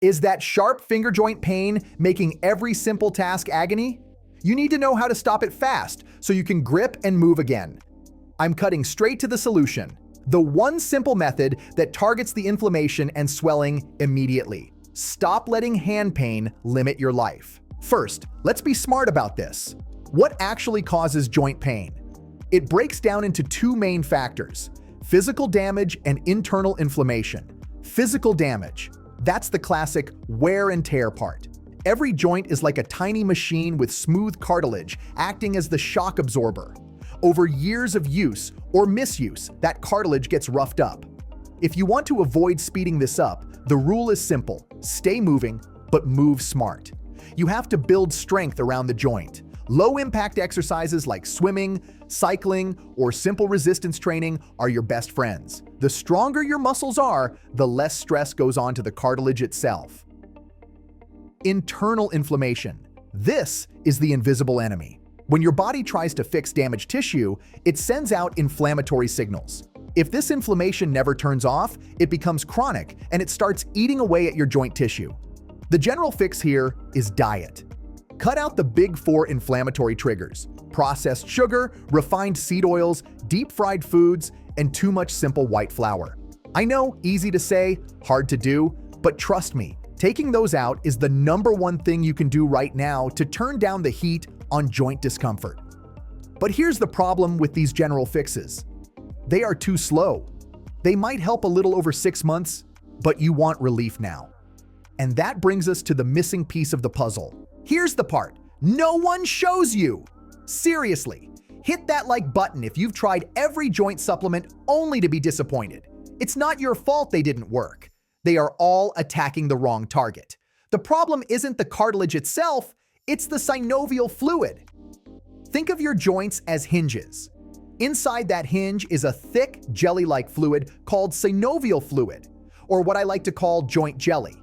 Is that sharp finger joint pain making every simple task agony? You need to know how to stop it fast so you can grip and move again. I'm cutting straight to the solution. The one simple method that targets the inflammation and swelling immediately. Stop letting hand pain limit your life. First, let's be smart about this. What actually causes joint pain? It breaks down into two main factors: physical damage and internal inflammation. Physical damage. That's the classic wear and tear part. Every joint is like a tiny machine with smooth cartilage acting as the shock absorber. Over years of use or misuse, that cartilage gets roughed up. If you want to avoid speeding this up, the rule is simple: stay moving, but move smart. You have to build strength around the joint. Low-impact exercises like swimming, cycling, or simple resistance training are your best friends. The stronger your muscles are, the less stress goes on to the cartilage itself. Internal inflammation. This is the invisible enemy. When your body tries to fix damaged tissue, it sends out inflammatory signals. If this inflammation never turns off, it becomes chronic and it starts eating away at your joint tissue. The general fix here is diet. Cut out the big four inflammatory triggers: processed sugar, refined seed oils, deep-fried foods, and too much simple white flour. I know, easy to say, hard to do, but trust me, taking those out is the #1 thing you can do right now to turn down the heat on joint discomfort. But here's the problem with these general fixes. They are too slow. They might help a little over 6 months, but you want relief now. And that brings us to the missing piece of the puzzle. Here's the part no one shows you. Seriously, hit that like button if you've tried every joint supplement only to be disappointed. It's not your fault they didn't work. They are all attacking the wrong target. The problem isn't the cartilage itself, it's the synovial fluid. Think of your joints as hinges. Inside that hinge is a thick, jelly-like fluid called synovial fluid, or what I like to call joint jelly.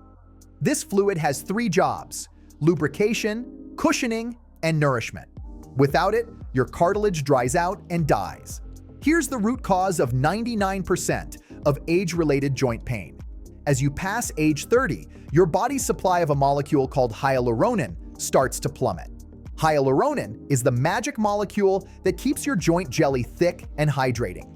This fluid has 3 jobs: lubrication, cushioning, and nourishment. Without it, your cartilage dries out and dies. Here's the root cause of 99% of age-related joint pain. As you pass age 30, your body's supply of a molecule called hyaluronan starts to plummet. Hyaluronan is the magic molecule that keeps your joint jelly thick and hydrating.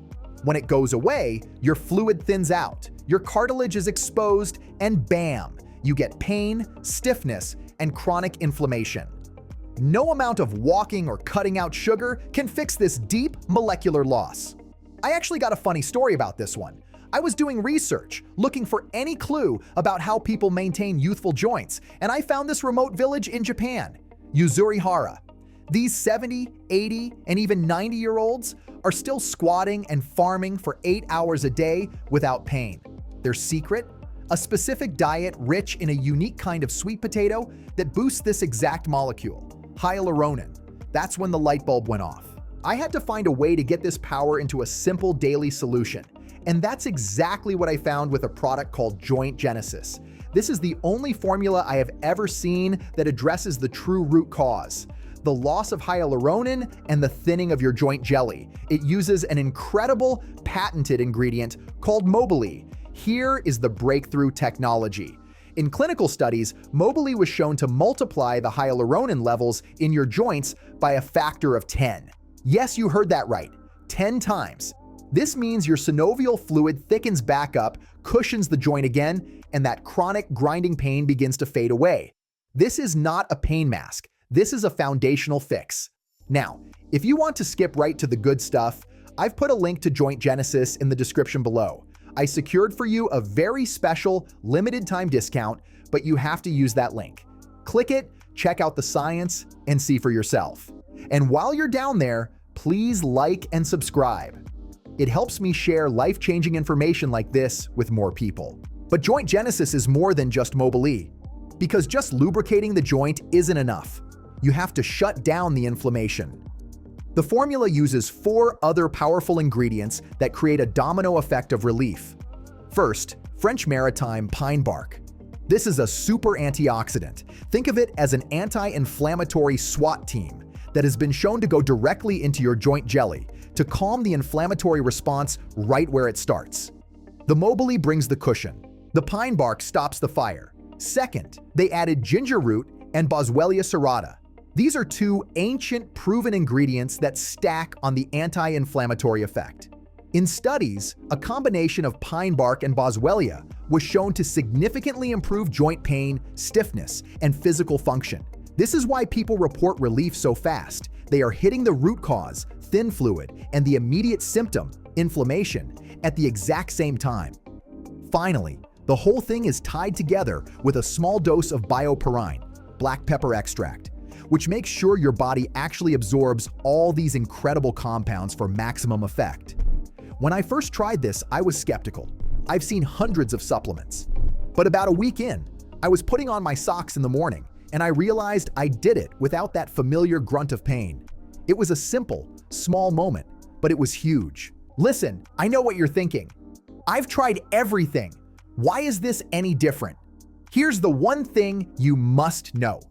When it goes away, your fluid thins out, your cartilage is exposed, and bam, you get pain, stiffness, and chronic inflammation. No amount of walking or cutting out sugar can fix this deep molecular loss. I actually got a funny story about this one. I was doing research, looking for any clue about how people maintain youthful joints, and I found this remote village in Japan, Yuzurihara. These 70, 80, and even 90-year-olds are still squatting and farming for 8 hours a day without pain. Their secret? A specific diet rich in a unique kind of sweet potato that boosts this exact molecule, hyaluronan. That's when the light bulb went off. I had to find a way to get this power into a simple daily solution, and that's exactly what I found with a product called Joint Genesis. This is the only formula I have ever seen that addresses the true root cause: the loss of hyaluronan and the thinning of your joint jelly. It uses an incredible patented ingredient called Mobilee. Here is the breakthrough technology. In clinical studies, Mobilee was shown to multiply the hyaluronan levels in your joints by a factor of 10. Yes, you heard that right, 10 times. This means your synovial fluid thickens back up, cushions the joint again, and that chronic grinding pain begins to fade away. This is not a pain mask. This is a foundational fix. Now, if you want to skip right to the good stuff, I've put a link to Joint Genesis in the description below. I secured for you a very special, limited-time discount, but you have to use that link. Click it, check out the science, and see for yourself. And while you're down there, please like and subscribe. It helps me share life-changing information like this with more people. But Joint Genesis is more than just Mobilee, because just lubricating the joint isn't enough. You have to shut down the inflammation. The formula uses 4 other powerful ingredients that create a domino effect of relief. First, French maritime pine bark. This is a super antioxidant. Think of it as an anti-inflammatory SWAT team that has been shown to go directly into your joint jelly to calm the inflammatory response right where it starts. The Mobilee brings the cushion. The pine bark stops the fire. Second, they added ginger root and Boswellia serrata. These are two ancient proven ingredients that stack on the anti-inflammatory effect. In studies, a combination of pine bark and Boswellia was shown to significantly improve joint pain, stiffness, and physical function. This is why people report relief so fast. They are hitting the root cause, thin fluid, and the immediate symptom, inflammation, at the exact same time. Finally, the whole thing is tied together with a small dose of bioperine, black pepper extract, which makes sure your body actually absorbs all these incredible compounds for maximum effect. When I first tried this, I was skeptical. I've seen hundreds of supplements. But about a week in, I was putting on my socks in the morning, and I realized I did it without that familiar grunt of pain. It was a simple, small moment, but it was huge. Listen, I know what you're thinking. I've tried everything. Why is this any different? Here's the one thing you must know.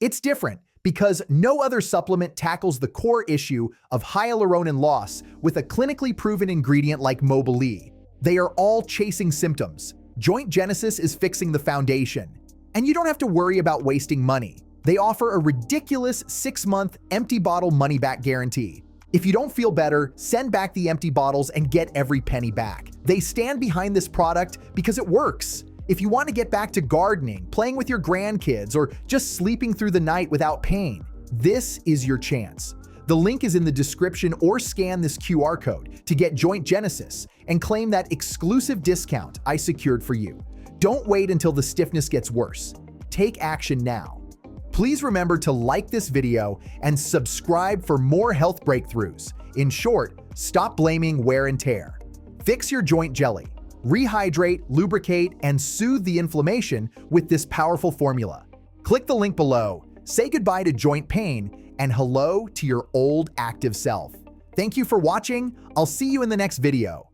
It's different because no other supplement tackles the core issue of hyaluronan loss with a clinically proven ingredient like Mobilee. They are all chasing symptoms. Joint Genesis is fixing the foundation. And you don't have to worry about wasting money. They offer a ridiculous 6-month empty bottle money-back guarantee. If you don't feel better, send back the empty bottles and get every penny back. They stand behind this product because it works. If you want to get back to gardening, playing with your grandkids, or just sleeping through the night without pain, this is your chance. The link is in the description, or scan this QR code to get Joint Genesis and claim that exclusive discount I secured for you. Don't wait until the stiffness gets worse. Take action now. Please remember to like this video and subscribe for more health breakthroughs. In short, stop blaming wear and tear. Fix your joint jelly. Rehydrate, lubricate, and soothe the inflammation with this powerful formula. Click the link below, say goodbye to joint pain, and hello to your old active self. Thank you for watching. I'll see you in the next video.